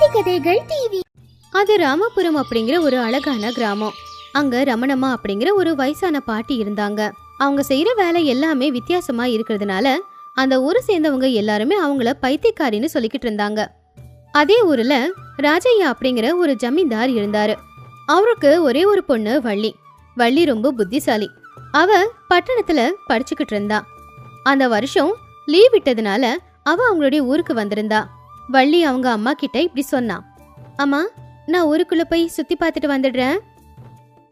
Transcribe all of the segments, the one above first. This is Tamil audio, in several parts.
கதை கதைகள் டிவி. அது ராமபுரம் அப்படிங்கிற ஒரு அழகான கிராமம். அங்க ரமணம்மா அப்படிங்கிற ஒரு வயசான பாட்டி இருந்தாங்க. அவங்க செய்யற வேலை எல்லாமே வித்தியாசமா இருக்கிறதுனால அந்த ஊரை சேர்ந்தவங்க எல்லாருமே அவங்கள பைத்தியக்காரின்னு சொல்லிக்கிட்டு இருந்தாங்க. அதே ஊர்ல ராஜையா அப்படிங்கிற ஒரு ஜமீன்தார் இருந்தாரு. அவருக்கு ஒரே ஒரு பொண்ணு வள்ளி. வள்ளி ரொம்ப புத்திசாலி. அவ பட்டணத்துல படிச்சுக்கிட்டு இருந்தா. அந்த வருஷம் லீவ் விட்டதுனால அவ அவங்களுடைய ஊருக்கு வந்திருந்தா. வள்ளி அவங்க அம்மா கிட்ட இப்படி சொன்னா, அம்மா, நான் ஊருக்குள்ள போய் சுத்தி பார்த்துட்டு வந்துடுறேன்.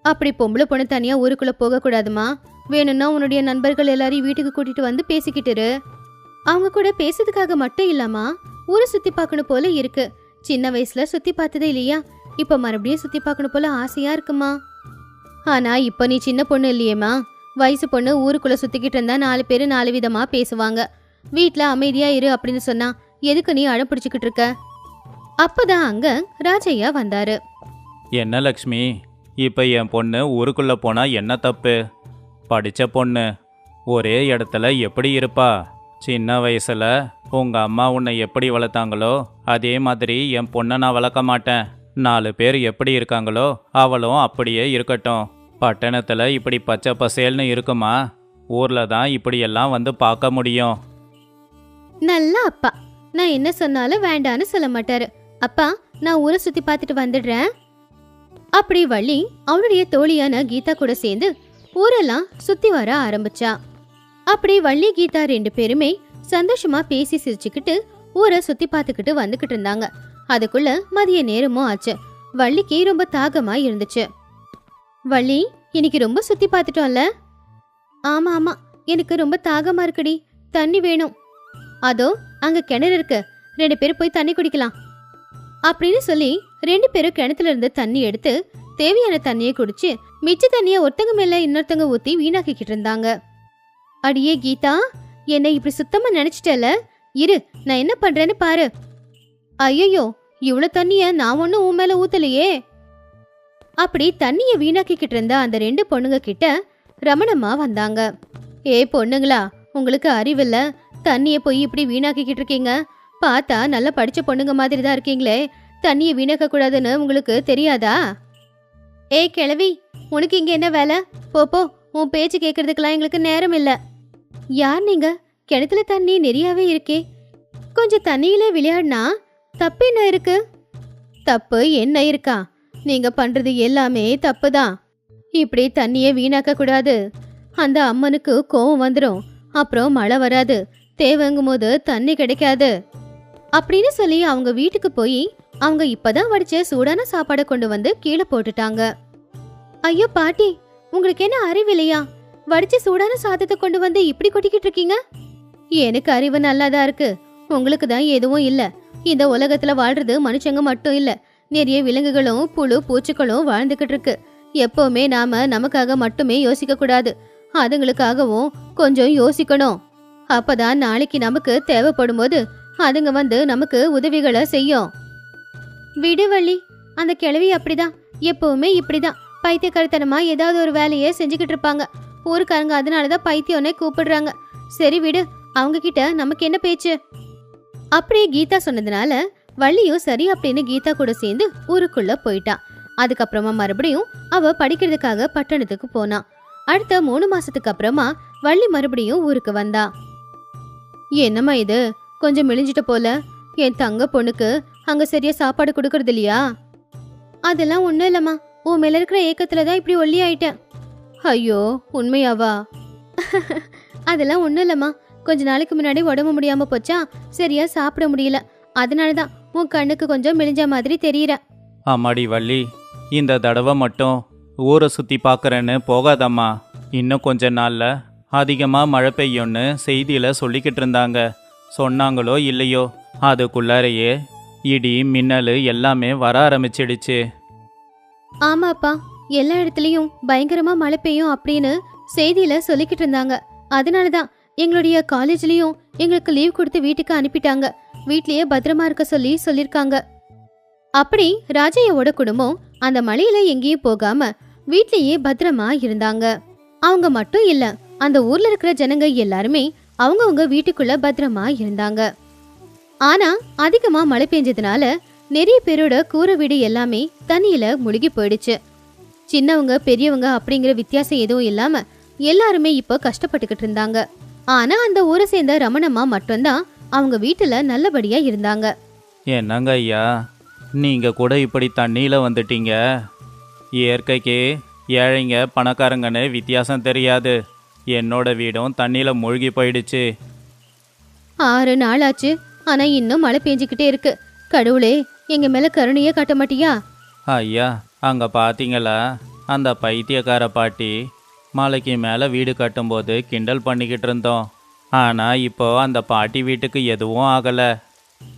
அப்படி பொம்பளை பொண்ணு தனியா ஊருக்குள்ள போக கூடாதுமா. வேணும்னா உன்னுடைய நண்பர்கள் எல்லாரையும் வீட்டுக்கு கூட்டிட்டு வந்து பேசிக்கிட்டு அவங்க கூட பேசுறதுக்காக மட்டும் இல்லாமா ஊரை சுத்தி பார்க்கணும் போல இருக்கு. சின்ன வயசுல சுத்தி பார்த்ததே இல்லையா, இப்ப மறுபடியும் சுத்தி பார்க்கணும் போல ஆசையா இருக்குமா. ஆனா இப்ப நீ சின்ன பொண்ணு இல்லையேமா. வயசு பொண்ணு ஊருக்குள்ள சுத்திக்கிட்டு இருந்தா 4 பேரு 4 விதமா பேசுவாங்க. வீட்டுல அமைதியா இரு அப்படின்னு சொன்னா எதுக்கு நீ அடம் பிடிச்சுக்கிட்டு இருக்க? அப்பதான் அங்க ராஜையா வந்தாரு. என்ன லக்ஷ்மி, இப்ப என் பொண்ணு ஊருக்குள்ள போனா என்ன தப்பு? படிச்ச பொண்ணு ஒரே இடத்துல எப்படி இருப்பா? சின்ன வயசுல உங்க அம்மா உன்னை எப்படி வளர்த்தாங்களோ அதே மாதிரி என் பொண்ணை நான் வளர்க்க மாட்டேன். 4 பேர் எப்படி இருக்காங்களோ அவளும் அப்படியே இருக்கட்டும். பட்டணத்துல இப்படி பச்சை பசேல்னு இருக்குமா? ஊர்ல தான் இப்படியெல்லாம் வந்து பார்க்க முடியும். நல்ல அப்பா, நான் என்ன சொன்னாலும் வேண்டான்னு சொல்ல மாட்டாரு. அப்பா, நான் ஊரை சுத்தி பார்த்துட்டு வந்துடுறேன். அப்படி வள்ளி அவளுடைய தோழியான கீதா கூட சேர்ந்து ஊரெல்லாம் சுத்தி வர ஆரம்பிச்சா. அப்படி வள்ளி கீதா 2 பேருமே சந்தோஷமா பேசி சிரிச்சுக்கிட்டு ஊரை சுத்தி பார்த்துக்கிட்டு வந்துகிட்டு இருந்தாங்க. அதுக்குள்ள மதிய நேரமும் ஆச்சு. வள்ளிக்கு ரொம்ப தாகமா இருந்துச்சு. வள்ளி, இன்னைக்கு ரொம்ப சுத்தி பார்த்துட்டோம்ல? ஆமா ஆமா, எனக்கு ரொம்ப தாகமா இருக்குடி, தண்ணி வேணும். அதோ அங்க கிணறு இருக்கு, 2 பேரும் போய் தண்ணி குடிக்கலாம் அப்படின்னு சொல்லி 2 பேரும் கிணத்துல இருந்து தண்ணி எடுத்து தேவையான தண்ணியை குடிச்சு மிச்ச தண்ணிய ஒருத்தங்க மேல இன்னொருத்தங்க ஊத்தி வீணாக்கிக்கிட்டு இருந்தாங்க. அடியே கீதா, என்னை இப்படி சுத்தமா நினைச்சிட்டல, இரு நான் என்ன பண்றேன்னு பாரு. ஐயோ, இவ்வளவு தண்ணிய நான் ஒன்னும் உன் மேல ஊத்தலையே. அப்படி தண்ணிய வீணாக்கிக்கிட்டு இருந்த அந்த 2 பொண்ணுங்க கிட்ட ரமணம்மா வந்தாங்க. ஏ பொண்ணுங்களா, உங்களுக்கு அறிவில்ல, தண்ணிய போய் இப்படி வீணாக்கிக்கிட்டு இருக்கீங்க. பார்த்தா நல்லா படிச்ச பொண்ணுங்க மாதிரி தான் இருக்கீங்களே, தண்ணிய வீணாக்க கூடாதுன்னு உங்களுக்கு தெரியாதா? ஏய் கிழவி, உனக்கு இங்க என்ன வேலை? போ, உன் பேச்சு கேட்கறதுக்கெல்லாம் எங்களுக்கு நேரம் இல்ல. யார் நீங்க? கிணத்துல தண்ணி நிறையாவே இருக்கே, கொஞ்சம் தண்ணியில விளையாடினா தப்பு என்ன இருக்கு? தப்பு என்ன இருக்கா? நீங்க பண்றது எல்லாமே தப்பு தான். இப்படி தண்ணிய வீணாக்க கூடாது. அந்த அம்மனுக்கு கோவம் வந்துடும், அப்புறம் மழை வராது, தேவைங்கும் போது தண்ணி கிடைக்காது அப்படின்னு சொல்லி அவங்க வீட்டுக்கு போய் அவங்க இப்பதான் வடிச்ச சூடான சாப்பாடை கொண்டு வந்து கீழே போட்டுட்டாங்க. ஐயோ பாட்டி, உங்களுக்கு என்ன அறிவில்லையா? வடிச்ச சூடான சாதத்தை கொண்டு வந்து இப்படி கொட்டிக்கிட்டு இருக்கீங்க. எனக்கு அறிவு நல்லாதான் இருக்கு, உங்களுக்கு தான் எதுவும் இல்ல. இந்த உலகத்துல வாழ்றது மனுஷங்க மட்டும் இல்ல, நிறைய விலங்குகளும் புழு பூச்சிகளும் வாழ்ந்துகிட்டு இருக்கு. எப்பவுமே நாம நமக்காக மட்டுமே யோசிக்க கூடாது, அதுங்களுக்காகவும் கொஞ்சம் யோசிக்கணும். அப்பதான் நாளைக்கு நமக்கு தேவைப்படும் போது அதுங்க வந்து நமக்கு உதவிகளை செய்யும். விடுவள்ளி, அந்த கிழவி அப்படிதான், எப்பவுமே இப்படிதான் பைத்தியக்காரத்தனமா ஏதாவது ஒரு வேலையை செஞ்சுக்கிட்டு இருப்பாங்க. ஊருக்காரங்க அதனாலதான் பைத்தியம்னே கூப்பிடுறாங்க. சரி விடு, அவங்க கிட்ட நமக்கு என்ன பேச்சு? அப்படியே கீதா சொன்னதுனால வள்ளியும் சரி அப்படின்னு கீதா கூட சேர்ந்து ஊருக்குள்ள போயிட்டான். அதுக்கப்புறமா மறுபடியும் அவ படிக்கிறதுக்காக பட்டணத்துக்கு போனா. அடுத்த 3 மாசத்துக்கு அப்புறமா வள்ளி மறுபடியும் ஊருக்கு வந்தா. என்னம்மா இது, கொஞ்சம் மெலிஞ்சிட்ட போல. என் தங்க பொண்ணுக்கு அங்க சரியா சாப்பாடு கொடுக்கறது இல்லையா? அதெல்லாம் ஒண்ணும் இல்லம்மா, உன் மேல இருக்கிற ஏக்கத்துலதான் இப்படி ஒல்லி ஆயிட்டேன். ஐயோ, உண்மையாவா? அதெல்லாம் ஒண்ணும் இல்லம்மா, கொஞ்ச நாளைக்கு முன்னாடி உடம்பு முடியாம போச்சா, சரியா சாப்பிட முடியல, அதனாலதான் உன் கண்ணுக்கு கொஞ்சம் மெலிஞ்ச மாதிரி தெரியற. அம்மாடி வள்ளி, இந்த தடவை மட்டும் ஊரை சுத்தி பார்க்கறேன்னு போகாதம்மா. இன்னும் கொஞ்ச நாள்ல அதிகமா மழை பெய்யும்னு செய்தியில சொல்லிக்கிட்டு இருந்தாங்க. சொன்னாங்களோ இல்லையோ, அதுக்குள்ளாரையே இடி மின்னல் எல்லாமே வர ஆரம்பிச்சிடுச்சு. ஆமாப்பா, எல்லா இடத்துலயும் பயங்கரமா மழை பெய்யும் அப்படின்னு செய்தியில சொல்லிக்கிட்டு இருந்தாங்க. அதனாலதான் எங்களுடைய காலேஜ்லயும் எங்களுக்கு லீவ் கொடுத்து வீட்டுக்கு அனுப்பிட்டாங்க. வீட்லயே பத்திரமா இருக்க சொல்லிருக்காங்க. அப்படி ராஜையோட குடும்பம் அந்த மழையில எங்கேயும் போகாம வீட்லயே பத்திரமா இருந்தாங்க. அவங்க மட்டும் இல்ல, அந்த ஊர்ல இருக்கிற ஜனங்க எல்லாருமே அவங்கவுங்க வீட்டுக்குள்ள பத்திரமா இருந்தாங்க. ஆனா அதிகமா மழை பெஞ்சதுனால நிறைய பேரோட கூரை வீடு எல்லாமே தண்ணியில முழுகி போயிடுச்சு. சின்னவங்க பெரியவங்க அப்படிங்கிற வித்தியாசம் எதுவும் இல்லாம எல்லாருமே இப்போ கஷ்டப்பட்டுக்கிட்டு இருந்தாங்க. ஆனா அந்த ஊரை சேர்ந்த ரமணம்மா மட்டும்தான் அவங்க வீட்டுல நல்லபடியா இருந்தாங்க. என்னங்க ஐயா, நீங்கள் கூட இப்படி தண்ணியில் வந்துட்டீங்க. இயற்கைக்கு ஏழைங்க பணக்காரங்கன்னு வித்தியாசம் தெரியாது. என்னோட வீடும் தண்ணியில் மூழ்கி போயிடுச்சு. 6 நாள் ஆச்சு, ஆனா இன்னும் மழை பெஞ்சுக்கிட்டே இருக்கு. கடவுளே, எங்க மேல கருணையே காட்ட மாட்டியா? ஐயா, அங்கே பார்த்தீங்களா, அந்த பைத்தியக்கார பாட்டி மலைக்கு மேலே வீடு கட்டும்போது கிண்டல் பண்ணிக்கிட்டு இருந்தோம். ஆனால் இப்போ அந்த பாட்டி வீட்டுக்கு எதுவும் ஆகலை.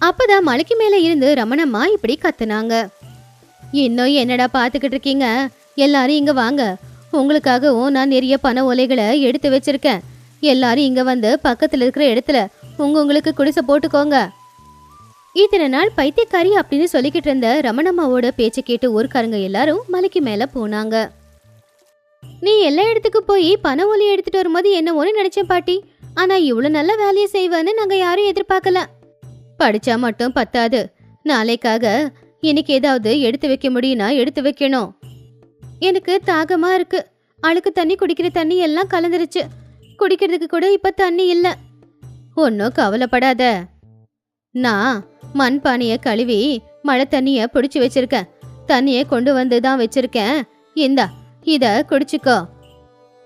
அப்பதான் மலைக்கு மேல இருந்து ரமணம்மா இப்படி கத்துனாங்க. இன்னும் என்னடா பாத்துக்கிட்டு இருக்கீங்க? எல்லாரும் இங்க வாங்க. உங்களுக்காகவும் நான் நிறைய பண ஓலைகளை எடுத்து வச்சிருக்கேன். எல்லாரும் இங்க வந்து பக்கத்துல இருக்கிற இடத்துல உங்களுக்கு குடிசை போட்டுக்கோங்க. இத்தனை நாள் பைத்தியக்காரி அப்படின்னு சொல்லிக்கிட்டு இருந்த ரமணம்மாவோட பேச்சை கேட்டு ஊர்க்காரங்க எல்லாரும் மலைக்கு மேல போனாங்க. நீ எல்லா இடத்துக்கு போய் பண ஓலை எடுத்துட்டு வரும்போது என்ன ஒண்ணு நினைச்சேன் பாட்டி. ஆனா இவ்வளவு நல்ல வேலையை செய்வேன்னு நாங்க யாரும் எதிர்பார்க்கல. படிச்சா மட்டும் பத்தாது, நாளைக்காக இன்னைக்கு ஏதாவது எடுத்து வைக்க முடியும்னா எடுத்து வைக்கணும். எனக்கு தாகமா இருக்கு. அழுக்கு தண்ணி குடிக்கிற தண்ணி எல்லாம் கலந்துருச்சு. குடிக்கிறதுக்கு கூட இப்ப தண்ணி இல்ல. ஒன்னும் கவலைப்படாத, நான் மண் பானைய கழுவி மழை தண்ணிய பிடிச்சு வச்சிருக்கேன். தண்ணிய கொண்டு வந்து தான் வச்சிருக்கேன். இந்தா, இத குடிச்சுக்கோ.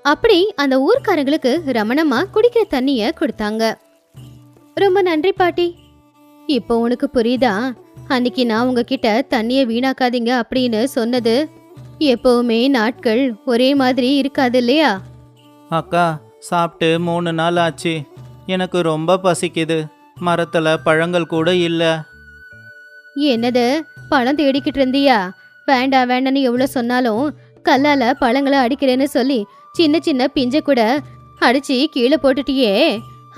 அப்படி அந்த ஊர்க்காரங்களுக்கு ரமணம்மா குடிக்கிற தண்ணிய கொடுத்தாங்க. ரொம்ப நன்றி பாட்டி. இப்போ உனக்கு புரியுதா? அன்னைக்கு நான் உங்ககிட்ட தண்ணிய வீணாக்காதீங்க அப்படின்னு சொன்னது. எப்பவுமே நாட்கள் ஒரே மாதிரி இருக்காது இல்லையா? அக்கா, சாப்பிட்டு 3 நாள் ஆச்சு. எனக்கு ரொம்ப பசிக்குது. மரத்தில் பழங்கள் கூட இல்லை. என்னது, பழம் தேடிக்கிட்டு இருந்தியா? வேண்டாம் வேண்டான்னு எவ்வளவு சொன்னாலும் கல்லால பழங்களை அடிக்கிறேன்னு சொல்லி சின்ன சின்ன பிஞ்ச கூட அடிச்சு கீழே போட்டுட்டியே.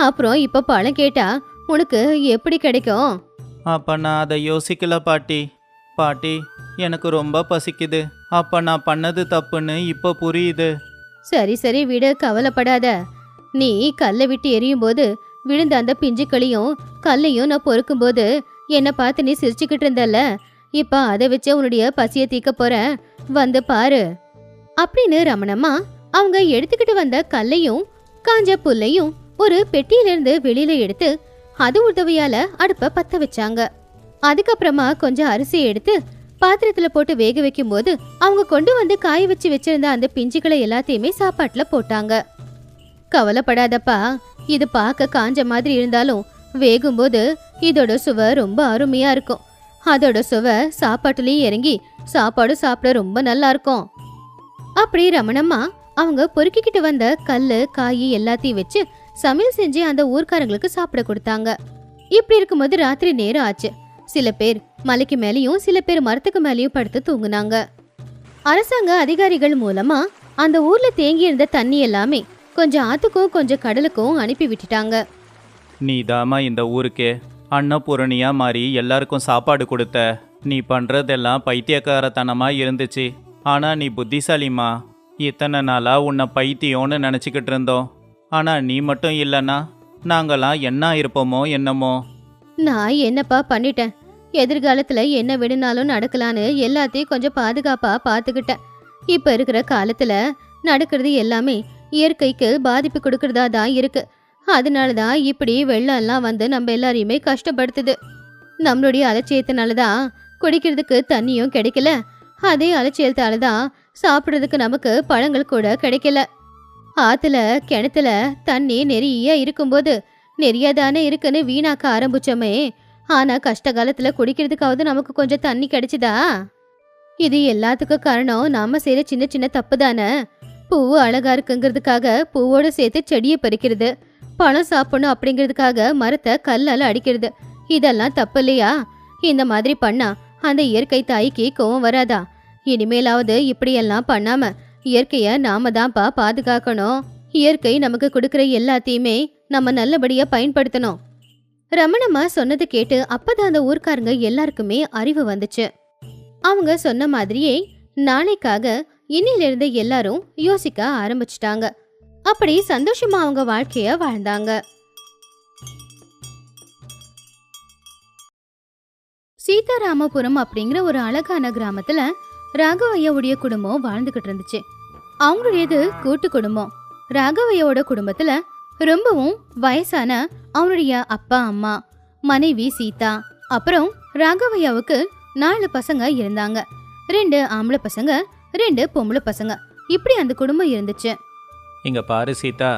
அப்புறம் இப்ப பழம் கேட்டா உனக்கு எப்படி கிடைக்கும்? அப்போ நான் அதை யோசிக்கல பாட்டி. பாட்டி, எனக்கு ரொம்ப பசிக்குது. அப்போ நான் பண்ணது தப்புன்னு இப்போ புரியுது. சரி சரி விடு, கவலைப்படாத. நீ கல்லை விட்டு எரியும் போது விழுந்த அந்த பிஞ்சுக்களையும் கல்லையும் நான் பொறுக்கும் போது என்னை பார்த்து நீ சிரிச்சுக்கிட்டு இருந்தல்ல. இப்ப அதை வச்சு உன்னுடைய பசிய தீக்க போறேன், வந்து பாரு அப்படின்னு ரமணம்மா அவங்க எடுத்துக்கிட்டு வந்த கல்லையும் காஞ்ச புல்லையும் ஒரு பெட்டியிலிருந்து வெளியில எடுத்து அது உதவியால அடுப்ப பத்த வச்சாங்க. அதுக்கப்புறமா கொஞ்சம் அரிசியை எடுத்து பாத்திரத்துல போட்டு வேக வைக்கும் போது அவங்க கொண்டு வந்து காய வச்சு வச்சிருந்த அந்த பிஞ்சுகளை எல்லாத்தையுமே சாப்பாட்டுல போட்டாங்க. கவலைப்படாதப்பா, இது பார்க்க காஞ்ச மாதிரி இருந்தாலும் வேகும்போது இதோட சுவை ரொம்ப அருமையா இருக்கும். அதோட சுவை சாப்பாட்டுலயும் இறங்கி சாப்பாடு சாப்பிட ரொம்ப நல்லா இருக்கும். அப்படி ரமணம்மா அவங்க பொறுக்கிக்கிட்டு வந்த கல்லு காய் எல்லாத்தையும் வச்சு சமையல் செஞ்சு அந்த ஊர்க்காரங்களுக்கு சாப்பிட கொடுத்தாங்க. இப்படி இருக்கும்போது ராத்திரி நேரம் ஆச்சு. சில பேர் மலைக்கு மேலேயும் சில பேர் மரத்துக்கு மேலேயும் படுத்து தூங்குனாங்க. அரசாங்க அதிகாரிகள் மூலமா அந்த ஊர்ல தேங்கி இருந்த தண்ணி எல்லாமே கொஞ்சம் ஆத்துக்கும் கொஞ்சம் கடலுக்கும் அனுப்பி விட்டுட்டாங்க. நீதாம்மா இந்த ஊருக்கே அன்னபூரணியா மாறி எல்லாருக்கும் சாப்பாடு கொடுத்த. நீ பண்ணுறதெல்லாம் பைத்தியக்காரத்தனமாக இருந்துச்சு. ஆனால் நீ புத்திசாலிம்மா. இத்தனை நாளாக உன்னை பைத்தியம்னு நினச்சிக்கிட்டு இருந்தோம். ஆனால் நீ மட்டும் இல்லைன்னா நாங்களாம் என்ன இருப்போமோ என்னமோ. நான் என்னப்பா பண்ணிட்டேன்? எதிர்காலத்துல என்ன வேணும்னாலும் நடக்கலான்னு எல்லாத்தையும் கொஞ்சம் பாதுகாப்பா பாத்துக்கிட்டேன். இப்ப இருக்கிற காலத்துல நடக்கிறது எல்லாமே இயற்கைக்கு பாதிப்பு கொடுக்கறதா தான் இருக்கு. அதனாலதான் இப்படி வெள்ளம் எல்லாம் வந்து நம்ம எல்லாரையுமே கஷ்டப்படுத்துது. நம்மளுடைய அலட்சியத்தினாலதான் குடிக்கிறதுக்கு தண்ணியும் கிடைக்கல. அதே அலட்சியத்தாலதான் சாப்பிடுறதுக்கு நமக்கு பழங்கள் கூட கிடைக்கல. ஆத்துல கிணத்துல தண்ணி நிறைய இருக்கும்போது நிறையதானே இருக்குன்னு வீணாக்க ஆரம்பிச்சோமே. ஆனா கஷ்ட காலத்துல குடிக்கிறதுக்காவது நமக்கு கொஞ்சம் தண்ணி கிடைச்சுதா? இது எல்லாத்துக்கும் காரணம் நாம செய்யற சின்ன சின்ன தப்பு தானே. பூவு அழகா இருக்குங்கிறதுக்காக பூவோட சேர்த்து செடியை பறிக்கிறது, பழம் சாப்பிடணும் அப்படிங்கிறதுக்காக மரத்தை கல்லால அடிக்கிறது, இதெல்லாம் தப்பு இல்லையா? இந்த மாதிரி பண்ணா அந்த இயற்கை தாய்க்கு கோவம் வராதா? இனிமேலாவது இப்படியெல்லாம் பண்ணாம இயற்கைய நாம தான்ப்பா பாதுகாக்கணும். இயற்கை நமக்கு கொடுக்கற எல்லாத்தையுமே நம்ம நல்லபடியா பயன்படுத்தணும். ரமணம்மா சொன்னது கேட்டு அப்பதான் அந்த ஊர்க்காரங்க எல்லாருக்குமே அறிவு வந்துச்சு. அவங்க சொன்ன மாதிரியே நாளைக்காக இன்னிலிருந்து எல்லாரும் யோசிக்க ஆரம்பிச்சிட்டாங்க. அப்படி சந்தோஷமா அவங்க வாழ்க்கைய வாழ்ந்தாங்க. சீதாராமபுரம் அப்படிங்கிற ஒரு அழகான கிராமத்துல ராகவையாவுடைய குடும்பம் வாழ்ந்துகிட்டு இருந்துச்சு. அவங்களுடையது கூட்டு குடும்பம். ராகவையோட குடும்பத்துல ரொம்பவும் வயசான அவனுடைய அப்பா அம்மா, மனைவி சீதா, அப்புறம் ராகவையாவுக்கு 4 பசங்க இருந்தாங்க. 2 ஆம்பளை பசங்க, 2 பொம்பளை பசங்க. இப்படி அந்த குடும்பம் இருந்துச்சு. இங்க பாரு சீதா,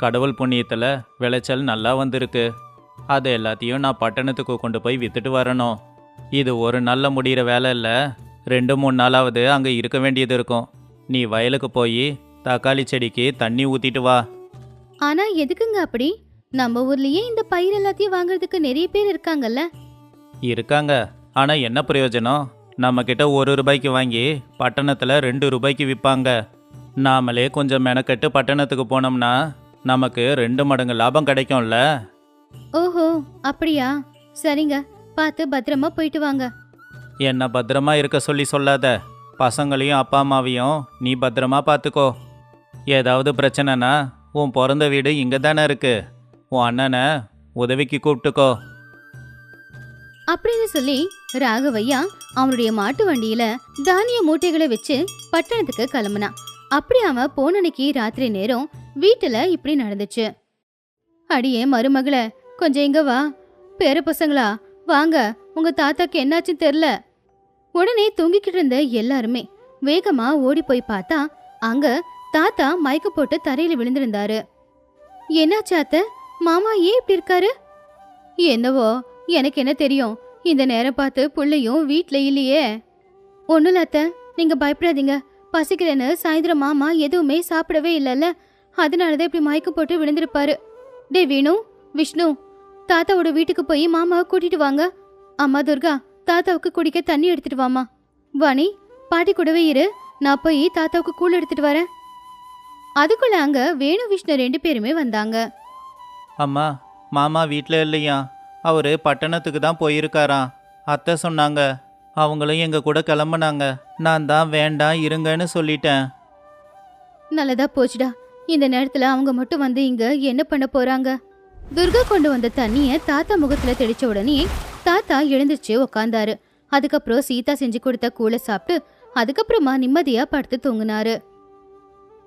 கடவுள் புண்ணியத்துல விளைச்சல் நல்லா வந்திருக்கு. அது எல்லாத்தையும் நான் பட்டணத்துக்கு கொண்டு போய் வித்துட்டு வரணும். இது ஒரு நல்ல முடிகிற வேலை இல்லை. 2-3 நாளாவது அங்கே இருக்க வேண்டியது இருக்கும். நீ வயலுக்கு போய் தக்காளி செடிக்கு தண்ணி ஊத்திட்டு வா. ஆனா எதுக்குங்க அப்படி? நம்ம ஊர்லயே இந்த பயிர் எல்லாத்தையும் வாங்குறதுக்கு நிறைய பேர் இருக்காங்கல்ல. இருக்காங்க, ஆனா என்ன பிரயோஜனம்? நம்ம கிட்ட 1 ரூபாய்க்கு வாங்கி பட்டணத்துல 2 ரூபாய்க்கு விற்பாங்க. நாமளே கொஞ்சம் மெனக்கெட்டு பட்டணத்துக்கு போனோம்னா நமக்கு 2 மடங்கு லாபம் கிடைக்கும்ல. ஓஹோ, அப்படியா? சரிங்க, பார்த்து பத்திரமா போயிட்டு வாங்க. என்ன பத்திரமா இருக்க சொல்லி சொல்லாத. பசங்களையும் அப்பா அம்மாவையும் நீ பத்திரமா பார்த்துக்கோ. ஏதாவது பிரச்சனைனா உன் பிறந்த வீடு இங்கே தானே இருக்கு. உன் அண்ணனை உதவிக்கு கூப்பிட்டுக்கோ அப்படின்னு சொல்லி ராகவையா அவனுடைய மாட்டு வண்டியில தானிய மூட்டைகளை வச்சு பட்டணத்துக்கு கிளம்புனான். அப்படி அவன் போனன்னைக்கு ராத்திரி நேரம் வீட்டுல இப்படி நடந்துச்சு. அடியே மருமகளே, கொஞ்சம் இங்க வா. பேர பசங்களா வாங்க, உங்க தாத்தாக்கு என்னாச்சுன்னு தெரியல. உடனே தூங்கிக்கிட்டு இருந்த எல்லாருமே வேகமா ஓடி போய் பார்த்தா அங்க தாத்தா மயக்க போட்டு தரையில விழுந்திருந்தாரு. என்னாச்சு அத்தை? மாமா ஏன் இப்படி இருக்காரு? என்னவோ எனக்கு என்ன தெரியும். இந்த நேரம் பார்த்து புள்ளையும் வீட்ல இல்லையே. ஒண்ணுல அத்தை, நீங்க பயப்படாதீங்க. பசிக்கலன்னு சாயந்தரம் மாமா எதுவுமே சாப்பிடவே இல்லைல்ல, அதனாலதான் இப்படி மயக்கம் போட்டு விழுந்திருப்பாரு. டே வேணு, விஷ்ணு, தாத்தாவோட வீட்டுக்கு போய் மாமாவை கூட்டிட்டு வாங்க. அம்மா துர்கா, தாத்தாவுக்கு குடிக்க தண்ணி எடுத்துட்டு வாமா. வாணி, பாட்டி கூடவே இரு, நான் போய் தாத்தாவுக்கு கூழ் எடுத்துட்டு வரேன். அதுக்குள்ள அங்க வேணு விஷ்ணு 2 பேருமே வந்தாங்க. அம்மா, மாமா வீட்டில் இல்லையா? அவரு பட்டணத்துக்கு தான் போயிருக்காராம். அத்தை சொன்னாங்க. அவங்களும் எங்க கூட கிளம்புனாங்க. நான் தான் வேண்டாம் இருங்கன்னு சொல்லிட்டேன். நல்லதா போச்சுடா. இந்த நேரத்துல அவங்க மட்டும் வந்து இங்க என்ன பண்ண போறாங்க? துர்கா கொண்டு வந்த தண்ணிய தாத்தா முகத்துல தெளிச்ச உடனே தாத்தா எழுந்திருச்சு உக்காந்தாரு. அதுக்கப்புறம் சீதா செஞ்சு கொடுத்த கூழை சாப்பிட்டு அதுக்கப்புறமா நிம்மதியா படுத்து தூங்குனாரு.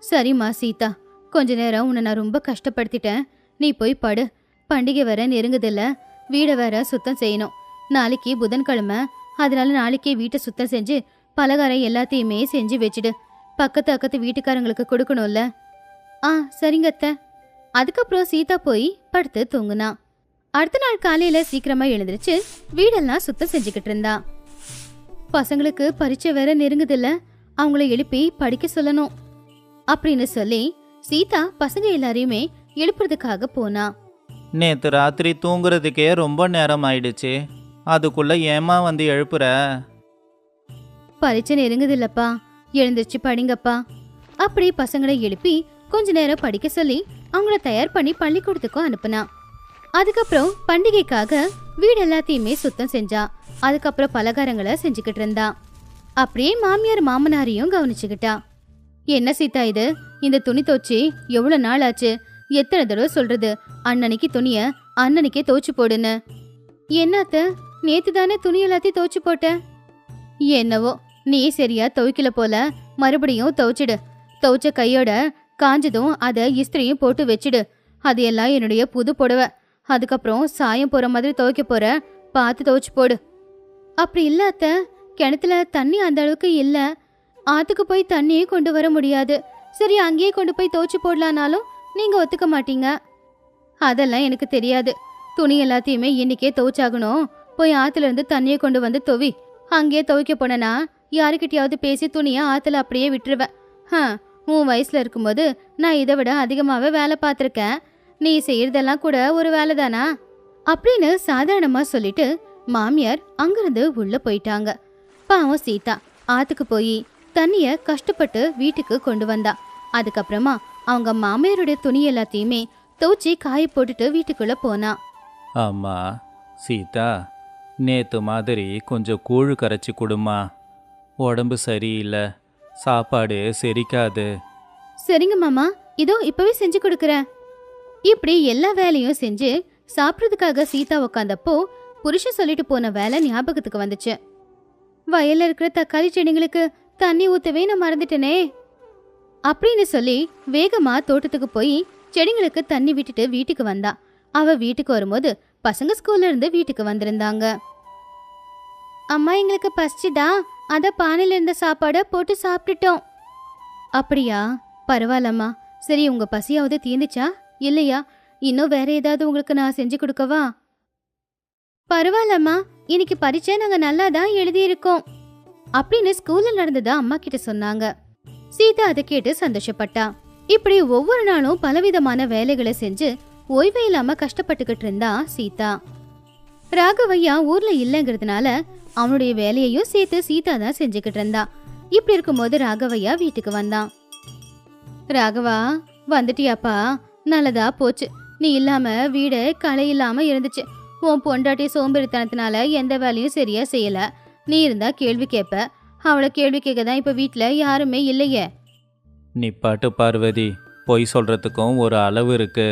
சரிம்மா சீதா, கொஞ்ச நேரம் உன்னை நான் ரொம்ப கஷ்டப்படுத்திட்டேன். நீ போய் படு. பண்டிகை வேற நெருங்குதில்ல, வீடை வேற சுத்தம் செய்யணும். நாளைக்கு புதன்கிழமை, அதனால நாளைக்கே வீட்டை சுத்தம் செஞ்சு பலகாரம் எல்லாத்தையுமே செஞ்சு வச்சுடு. பக்கத்து வீட்டுக்காரங்களுக்கு கொடுக்கணும்ல. ஆ சரிங்க அத்தை. அதுக்கப்புறம் சீதா போய் படுத்து தூங்குனா. அடுத்த நாள் காலையில சீக்கிரமா எழுந்திருச்சு வீடெல்லாம் சுத்தம் செஞ்சுக்கிட்டு இருந்தா. பசங்களுக்கு பரீட்சை வேற நெருங்குதில்ல, அவங்கள எழுப்பி படிக்க சொல்லணும் அப்படின்னு சொல்லி சீதா பசங்க எல்லாரையுமே எழுப்புறதுக்காக போனா. நேத்து ராத்திரி தூங்குறதுக்கே ரொம்ப நேரம் ஆயிடுச்சு. அதுக்குள்ள ஏமா வந்து எழுப்புற? பரீட்சை நெருங்குதில்லப்பா, எழுந்திருச்சு படிங்கப்பா. அப்படி பசங்களை எழுப்பி கொஞ்ச நேரம் படிக்க சொல்லி அவங்கள தயார் பண்ணி பள்ளிக்கூடத்துக்கும் அனுப்புனா. அதுக்கப்புறம் பண்டிகைக்காக வீடு எல்லாத்தையுமே சுத்தம் செஞ்சா. அதுக்கப்புறம் பலகாரங்களை செஞ்சுக்கிட்டு இருந்தா. அப்படியே மாமியார் மாமனாரையும் கவனிச்சுக்கிட்டா. என்ன சீதா இது? இந்த துணி தோச்சி எவ்வளவு நாள் ஆச்சு? எத்தனை தடவை சொல்றது அண்ணனைக்கு துணிய அண்ணனுக்கே தோச்சு போடுன்னு? என்னத்த, நேத்து தானே துணி எல்லாத்தையும் தோச்சு போட்ட. என்னவோ நீ சரியா துவைக்கல போல, மறுபடியும் துவைச்சிடு. துவைச்ச கையோட காஞ்சதும் அதை இஸ்திரியும் போட்டு வச்சிடு. அது எல்லாம் என்னுடைய புது புடவை. அதுக்கப்புறம் சாயம் போற மாதிரி துவைக்க போற, பார்த்து துவைச்சு போடு. அப்படி இல்ல அத்த, கிணத்துல தண்ணி அந்த அளவுக்கு இல்ல. ஆத்துக்கு போய் தண்ணியே கொண்டு வர முடியாது. சரி, அங்கேயே கொண்டு போய் துவைச்சு போடலானாலும் நீங்க ஒத்துக்க மாட்டீங்க. அதெல்லாம் எனக்கு தெரியாது. துணி எல்லாத்தையுமே இன்னைக்கே துவைச்சாகணும். போய் ஆத்துல இருந்து தண்ணியை கொண்டு வந்து துவி. அங்கேயே துவைக்க போனனா யாருக்கிட்டையாவது பேசி துணியை ஆத்துல அப்படியே விட்டுருவேன். உன் வயசுல இருக்கும்போது நான் இதை விட அதிகமாவே வேலை பார்த்துருக்கேன். நீ செய்யறதெல்லாம் கூட ஒரு வேலை தானா அப்படின்னு சாதாரணமா சொல்லிட்டு மாமியார் அங்கிருந்து உள்ள போயிட்டாங்க. பாவம் சீதா ஆத்துக்கு போய் தண்ணிய கஷ்டப்பட்டு வீட்டுக்கு கொண்டு வந்தா. அதுக்கப்புறமா அவங்க மாமியாருடைய துணி எல்லாத்தையுமே துவச்சி காய போட்டுட்டு வீட்டுக்குள்ள போனா. ஆமா சீதா, நேத்து மாதிரி கொஞ்சம் கூழ் கரைச்சி கொடுமா. உடம்பு சரியில்லை, சாப்பாடு செரிக்காது. சரிங்க மாமா, இதோ இப்பவே செஞ்சு கொடுக்கறேன். இப்படி எல்லா வேலையும் செஞ்சு சாப்பிட்றதுக்காக சீதா உக்காந்தப்போ புருஷன் சொல்லிட்டு போன வேலை ஞாபகத்துக்கு வந்துச்சு. வயல்ல இருக்கிற தக்காளி செடிங்களுக்கு தண்ணி ஊத்தவே நான் மறந்துட்டேனே அப்படின்னு சொல்லி வேகமா தோட்டத்துக்கு போய் செடிங்களுக்கு தண்ணி விட்டுட்டு வீட்டுக்கு வந்தா. அவ வீட்டுக்கு வரும்போது பசங்க ஸ்கூல்ல இருந்து வீட்டுக்கு வந்திருந்தாங்க. அம்மா எங்களுக்கு பசிச்சுதா, அத பானையில இருந்த சாப்பாட போட்டு சாப்பிட்டுட்டோம். அப்படியா, பரவாயில்லம்மா. சரி, உங்க பசியாவது தீர்ந்துச்சா இல்லையா? இன்னும் வேற ஏதாவது உங்களுக்கு நான் செஞ்சு கொடுக்கவா? பரவாயில்லம்மா, இன்னைக்கு பரீட்சை நாங்க நல்லா தான் எழுதியிருக்கோம் அப்படின்னு ஸ்கூல்ல நடந்ததா அம்மா கிட்ட சொன்னாங்க. சீதா அதை கேட்டு சந்தோஷப்பட்டா. இப்படி ஒவ்வொரு நாளும் பலவிதமான வேலைகளை செஞ்சு ஓய்வே இல்லாம கஷ்டப்பட்டுக்கிட்டு இருந்தா சீதா. ராகவையா ஊர்ல இல்லைங்கிறதுனால அவனுடைய வேலையையும் சேர்த்து சீதா தான் செஞ்சுக்கிட்டு இருந்தா. இப்படி இருக்கும்போது ராகவையா வீட்டுக்கு வந்தான். ராகவா, வந்துட்டியாப்பா? நல்லதா போச்சு. நீ இல்லாம வீடு களை இல்லாம இருந்துச்சு. உன் பொண்டாட்டி சோம்பேறித்தனத்தினால எந்த வேலையும் சரியா செய்யல. நீ இருந்தா கேள்வி கேட்ப. அவளை கேள்வி கேட்க தான் இப்ப வீட்டுல யாருமே இல்லையே. நீ பாட்டு பார்வதி, பொய் சொல்றதுக்கும் ஒரு அளவு இருக்கு.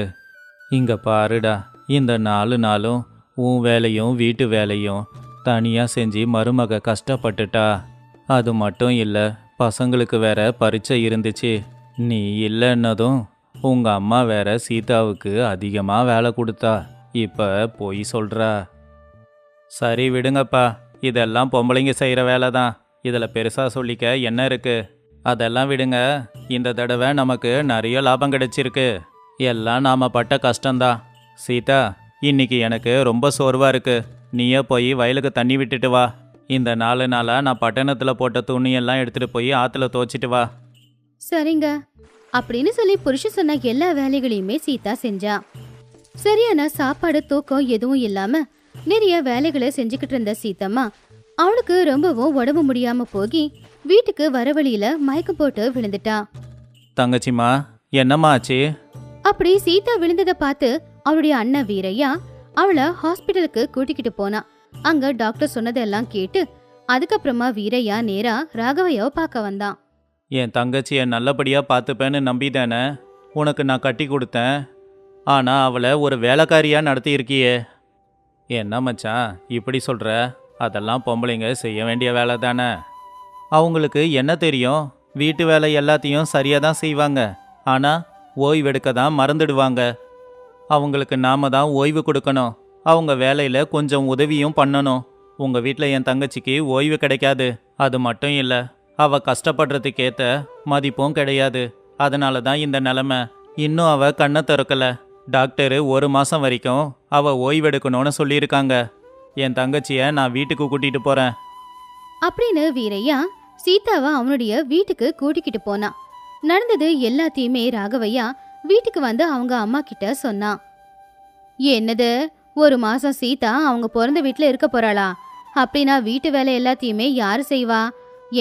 இங்க பாருடா, இந்த 4 நாளும் உன் வேலையும் வீட்டு வேலையும் தனியா செஞ்சு மருமக கஷ்டப்பட்டுட்டா. அது மட்டும் இல்லை, பசங்களுக்கு வேற பரீட்சை இருந்துச்சு. நீ இல்லைன்னதும் உங்க அம்மா வேற சீதாவுக்கு அதிகமாக வேலை கொடுத்தா. இப்போ பொய் சொல்கிறா. சரி விடுங்கப்பா, இதெல்லாம் பொம்பளைங்க செய்கிற வேலை தான். இதில் பெருசாக சொல்லிக்க என்ன இருக்கு? அதெல்லாம் விடுங்க. இந்த தடவை நமக்கு நிறைய லாபம் கிடைச்சிருக்கு. எல்லாம் நாம் பட்ட கஷ்டம்தான். சீதா, இன்னைக்கு எனக்கு ரொம்ப சோர்வாக இருக்கு. நீயே போய் வயலுக்கு தண்ணி விட்டுட்டு வா. இந்த 4 நாளாக நான் பட்டணத்தில் போட்ட துணியெல்லாம் எடுத்துகிட்டு போய் ஆற்றுல துவைச்சிட்டு வா. சரிங்க அப்படின்னு சொல்லி புருஷன் சொன்ன எல்லா வேலைகளையுமே சீதா செஞ்சா. சரியான சாப்பாடு தூக்கம் எதுவும் இல்லாம நிறைய வேலைகளை செஞ்சுக்கிட்டு இருந்த சீதம்மா அவளுக்கு ரொம்பவும் உடம்பு முடியாம போகி வீட்டுக்கு வர வழியில மயக்கம் போட்டு விழுந்துட்டா. தங்கச்சிம்மா, என்னம்மா ஆச்சு? அப்படி சீதா விழுந்ததை பார்த்து அவளுடைய அண்ணன் வீரையா அவளை ஹாஸ்பிட்டலுக்கு கூட்டிக்கிட்டு போனா. அங்க டாக்டர் சொன்னதெல்லாம் கேட்டு அதுக்கப்புறமா வீரையா நேரா ராகவையாவை பார்க்க வந்தான். என் தங்கச்சியை நல்லபடியாக பார்த்துப்பேன்னு நம்பிதானே உனக்கு நான் கட்டி கொடுத்தேன். ஆனால் அவளை ஒரு வேலைக்காரியாக நடத்தியிருக்கியே. என்ன மச்சான் இப்படி சொல்கிற? அதெல்லாம் பொம்பளைங்க செய்ய வேண்டிய வேலை தானே. அவங்களுக்கு என்ன தெரியும்? வீட்டு வேலை எல்லாத்தையும் சரியாக தான் செய்வாங்க. ஆனால் ஓய்வெடுக்க தான் மறந்துடுவாங்க. அவங்களுக்கு நாம தான் ஓய்வு கொடுக்கணும். அவங்க வேலையில் கொஞ்சம் உதவியும் பண்ணணும். உங்கள் வீட்டில் என் தங்கச்சிக்கு ஓய்வு கிடைக்காது. அது மட்டும் இல்லை, அவள் கஷ்டப்படுறதுக்கேற்ற மதிப்பும் கிடையாது. அதனால தான் இந்த நிலமை. இன்னும் அவள் கண்ணை திறக்கலை. டாக்டரு 1 மாதம் வரைக்கும் அவள் ஓய்வெடுக்கணும்னு சொல்லியிருக்காங்க. என் தங்கச்சியை நான் வீட்டுக்கு கூட்டிகிட்டு போகிறேன் அப்படின்னு வீரையா சீதாவை அவனுடைய வீட்டுக்கு கூட்டிக்கிட்டு போனான். நடந்தது எல்லாத்தையுமே ராகவையா வீட்டுக்கு வந்து அவங்க அம்மா கிட்ட சொன்னான். என்னது, 1 மாசம் சீதா அவங்க பிறந்த வீட்டுல இருக்க போறாளா? அப்படின்னா வீட்டு வேலை எல்லாத்தையுமே யாரு செய்வா?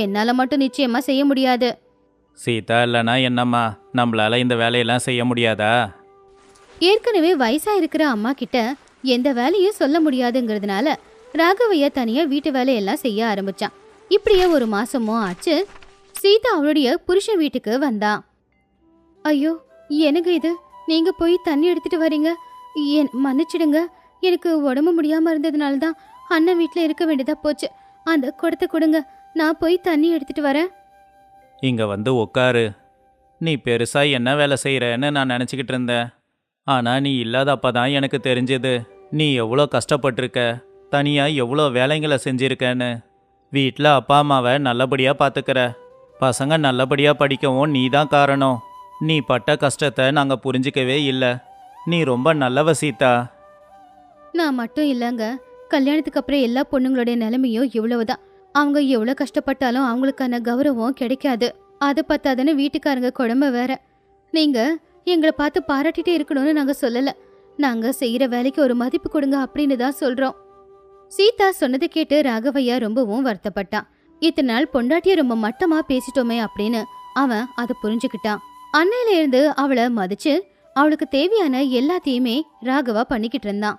என்னால மட்டும் நிச்சயமா செய்ய முடியாது. சீதா இல்லைனா என்னம்மா, நம்மளால இந்த வேலையெல்லாம் செய்ய முடியாதா? ஏற்கனவே வயசா இருக்கிற அம்மா கிட்ட எந்த வேலையும் சொல்ல முடியாதுங்கிறதுனால ராகவையா தனியா வீட்டு வேலையெல்லாம் செய்ய ஆரம்பிச்சான். இப்படியே 1 மாசமும் ஆச்சு. சீதா அவளுடைய புருஷன் வீட்டுக்கு வந்தா. ஐயோ, எனக்கு இது, நீங்க போய் தண்ணி எடுத்துட்டு வரீங்க. மன்னிச்சிடுங்க, எனக்கு உடம்பு முடியாம இருந்ததுனால தான் அண்ணன் வீட்டுல இருக்க வேண்டியதா போச்சு. அந்த குடத்தை கொடுங்க, நான் போய் தண்ணி எடுத்துட்டு வரேன். இங்க வந்து உட்காரு. நீ பெருசா என்ன வேலை செய்கிறேன்னு நான் நினச்சிக்கிட்டு இருந்தேன். ஆனால் நீ இல்லாதப்ப தான் எனக்கு தெரிஞ்சது நீ எவ்வளோ கஷ்டப்பட்டிருக்க, தனியாக எவ்வளோ வேலைங்களை செஞ்சுருக்கேன்னு. வீட்டில் அப்பா அம்மாவை நல்லபடியாக பார்த்துக்கிற, பசங்க நல்லபடியாக படிக்கவும் நீ தான் காரணம். நீ பட்ட கஷ்டத்தை நாங்கள் புரிஞ்சிக்கவே இல்லை. நீ ரொம்ப நல்லவ சீதா. நான் மட்டும் இல்லைங்க, கல்யாணத்துக்கு அப்புறம் எல்லா பொண்ணுங்களுடைய நிலைமையும் இவ்வளவுதான். அவங்க எவ்வளவு கஷ்டப்பட்டாலும் அவங்களுக்கான கௌரவம் கிடைக்காது. அதை பத்தாதானே வீட்டுக்காரங்க குழம்பு வேற. நீங்க எங்களை பார்த்து பாராட்டிட்டே இருக்கணும்னு நாங்க சொல்லல. நாங்க செய்யற வேலைக்கு ஒரு மதிப்பு கொடுங்க அப்படின்னு தான் சொல்றோம். சீதா சொன்னதை கேட்டு ராகவையா ரொம்பவும் வருத்தப்பட்டான். இத்தனை நாள் பொண்டாட்டிய ரொம்ப மட்டமா பேசிட்டோமே அப்படின்னு அவன் அதை புரிஞ்சுக்கிட்டான். அன்னையில இருந்து அவளை மதிச்சு அவளுக்கு தேவையான எல்லாத்தையுமே ராகவா பண்ணிக்கிட்டு இருந்தான்.